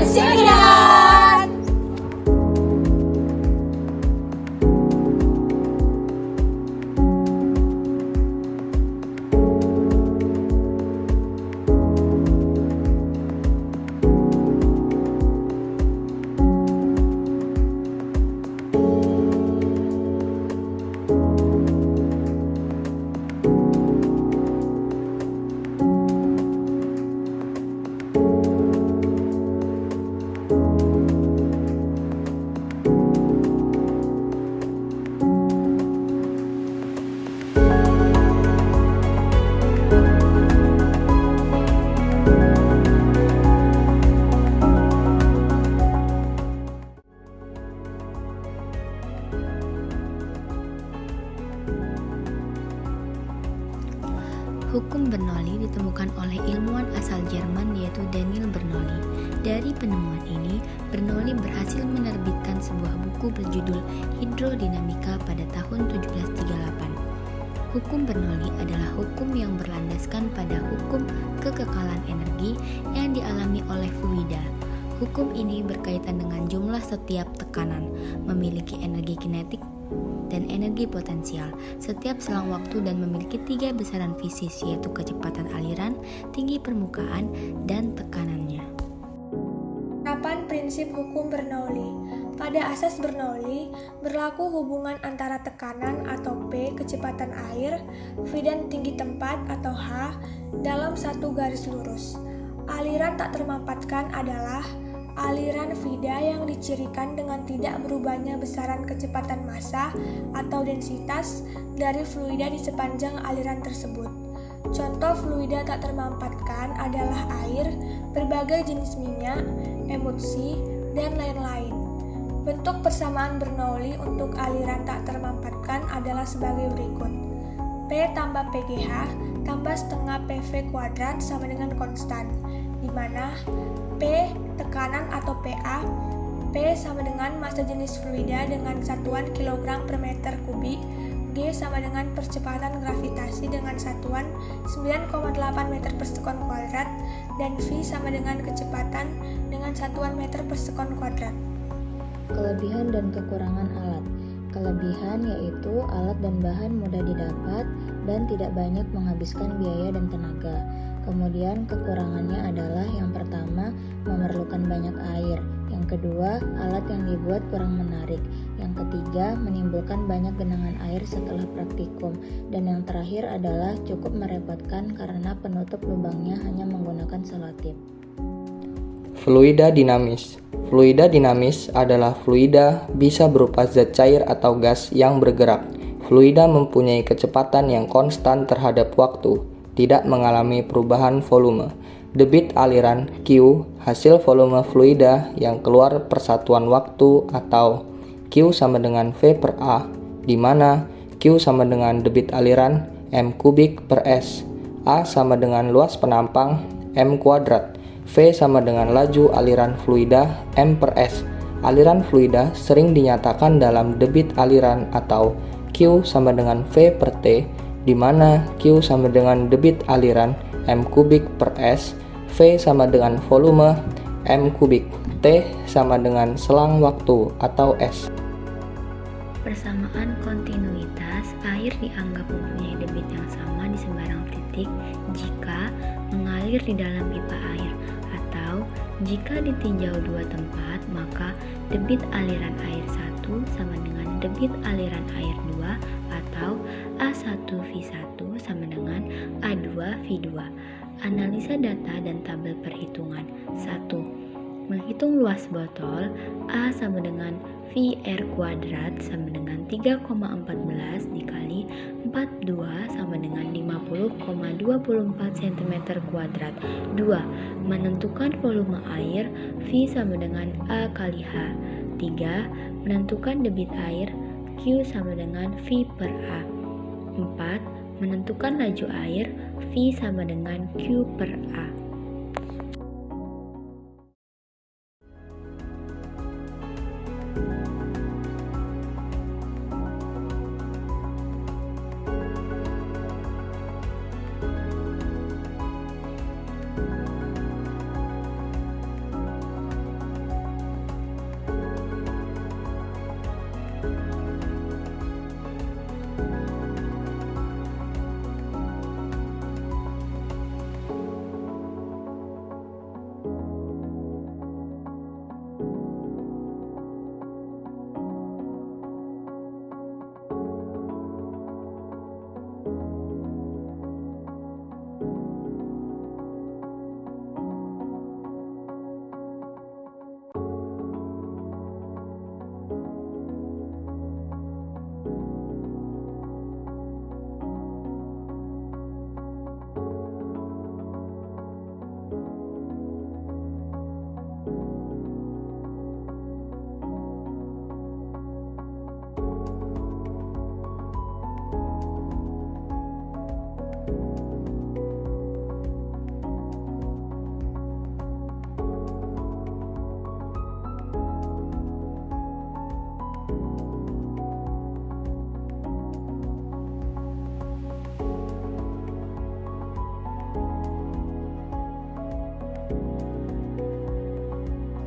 berseliweran. Hukum Bernoulli ditemukan oleh ilmuwan asal Jerman yaitu Daniel Bernoulli. Dari penemuan ini, Bernoulli berhasil menerbitkan sebuah buku berjudul Hidrodinamika pada tahun 1738. Hukum Bernoulli adalah hukum yang berlandaskan pada hukum kekekalan energi yang dialami oleh fluida. Hukum ini berkaitan dengan jumlah setiap tekanan, memiliki energi kinetik dan energi potensial setiap selang waktu dan memiliki 3 besaran fisis yaitu kecepatan aliran, tinggi permukaan, dan tekanannya. Penerapan prinsip hukum Bernoulli. Pada asas Bernoulli, berlaku hubungan antara tekanan atau P kecepatan air, V dan tinggi tempat atau H dalam satu garis lurus. Aliran tak termampatkan adalah aliran fluida yang dicirikan dengan tidak berubahnya besaran kecepatan massa atau densitas dari fluida di sepanjang aliran tersebut. Contoh fluida tak termampatkan adalah air, berbagai jenis minyak, emulsi, dan lain-lain. Bentuk persamaan Bernoulli untuk aliran tak termampatkan adalah sebagai berikut. P tambah PGH tambah setengah PV kuadrat sama dengan konstan, di mana P tekanan atau PA, P sama dengan massa jenis fluida dengan satuan kilogram per meter kubik, G sama dengan percepatan gravitasi dengan satuan 9,8 meter per sekon kuadrat, dan V sama dengan kecepatan dengan satuan meter per sekon kuadrat. Kelebihan dan kekurangan alat. Kelebihan yaitu alat dan bahan mudah didapat dan tidak banyak menghabiskan biaya dan tenaga. Kemudian kekurangannya adalah yang pertama, memerlukan banyak air. Yang kedua, alat yang dibuat kurang menarik. Yang ketiga, menimbulkan banyak genangan air setelah praktikum. Dan yang terakhir adalah cukup merepotkan karena penutup lubangnya hanya menggunakan selotip. Fluida dinamis. Fluida dinamis adalah fluida bisa berupa zat cair atau gas yang bergerak. Fluida mempunyai kecepatan yang konstan terhadap waktu, tidak mengalami perubahan volume. Debit aliran Q hasil volume fluida yang keluar persatuan waktu atau Q sama dengan V per A, di mana Q sama dengan debit aliran M kubik per S, A sama dengan luas penampang M kuadrat, V sama dengan laju aliran fluida M per S. Aliran fluida sering dinyatakan dalam debit aliran atau Q sama dengan V per T, di mana Q sama dengan debit aliran M kubik per S, V sama dengan volume M kubik, T sama dengan selang waktu atau S. Persamaan kontinuitas, air dianggap mempunyai debit yang sama di sembarang titik jika mengalir di dalam pipa air, atau jika ditinjau dua tempat, maka debit aliran air 1 sama dengan debit aliran air 2 atau A1V1 sama dengan A2V2. Analisa data dan tabel perhitungan. 1. Menghitung luas botol, A sama dengan VR kuadrat sama dengan 3,14 dikali 42 sama dengan 50,24 cm kuadrat. 2. Menentukan volume air, V sama dengan A kali H. 3. Menentukan debit air, Q sama dengan V per A. 4. Menentukan laju air, V sama dengan Q per A.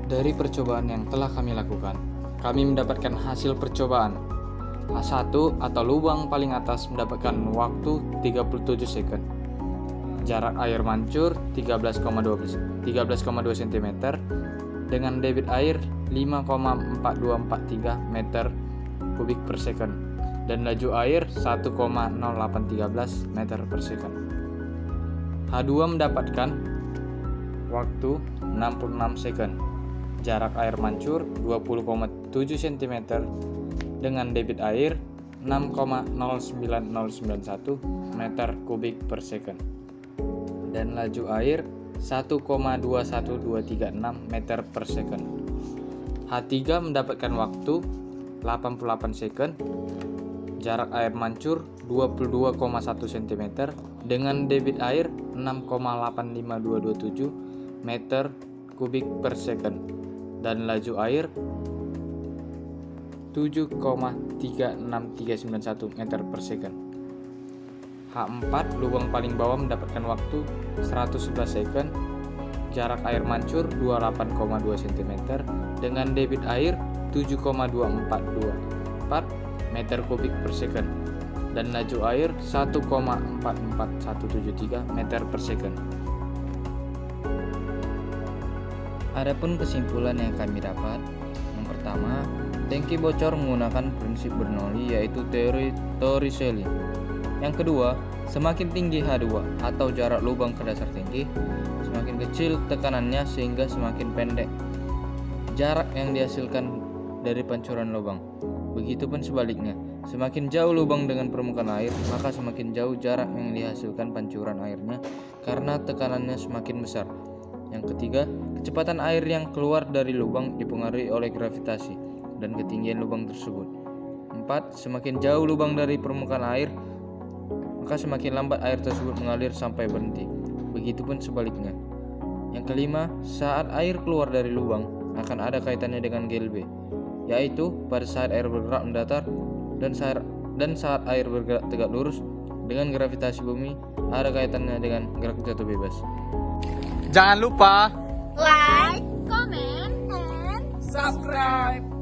Dari percobaan yang telah kami lakukan, kami mendapatkan hasil percobaan. A1 atau lubang paling atas mendapatkan waktu 37 second. Jarak air mancur 13,2 cm dengan debit air 5,4243 meter kubik per second dan laju air 1,0813 meter per second. H2 mendapatkan waktu 66 second. Jarak air mancur 20,7 cm dengan debit air 6,09091 meter kubik per second dan laju air 1,21236 meter per second. H3 mendapatkan waktu 88 second. Jarak air mancur 22,1 cm dengan debit air 6,85227 meter kubik per second dan laju air 7,36391 meter per second. H4 lubang paling bawah mendapatkan waktu 111 second. Jarak air mancur 28,2 cm dengan debit air 7,2424 meter kubik per second dan laju air 1,44173 meter per second. Adapun kesimpulan yang kami dapat, yang pertama, tangki bocor menggunakan prinsip Bernoulli yaitu teori Torricelli. Yang kedua, semakin tinggi H2 atau jarak lubang ke dasar tangki, semakin kecil tekanannya sehingga semakin pendek jarak yang dihasilkan dari pancuran lubang. Begitupun sebaliknya, semakin jauh lubang dengan permukaan air, maka semakin jauh jarak yang dihasilkan pancuran airnya karena tekanannya semakin besar. Yang ketiga, kecepatan air yang keluar dari lubang dipengaruhi oleh gravitasi dan ketinggian lubang tersebut. 4. Semakin jauh lubang dari permukaan air, maka semakin lambat air tersebut mengalir sampai berhenti. Begitupun sebaliknya. Yang kelima, saat air keluar dari lubang akan ada kaitannya dengan GLB, yaitu pada saat air bergerak mendatar dan saat air bergerak tegak lurus dengan gravitasi bumi ada kaitannya dengan gerak jatuh bebas. Jangan lupa like, comment, and subscribe.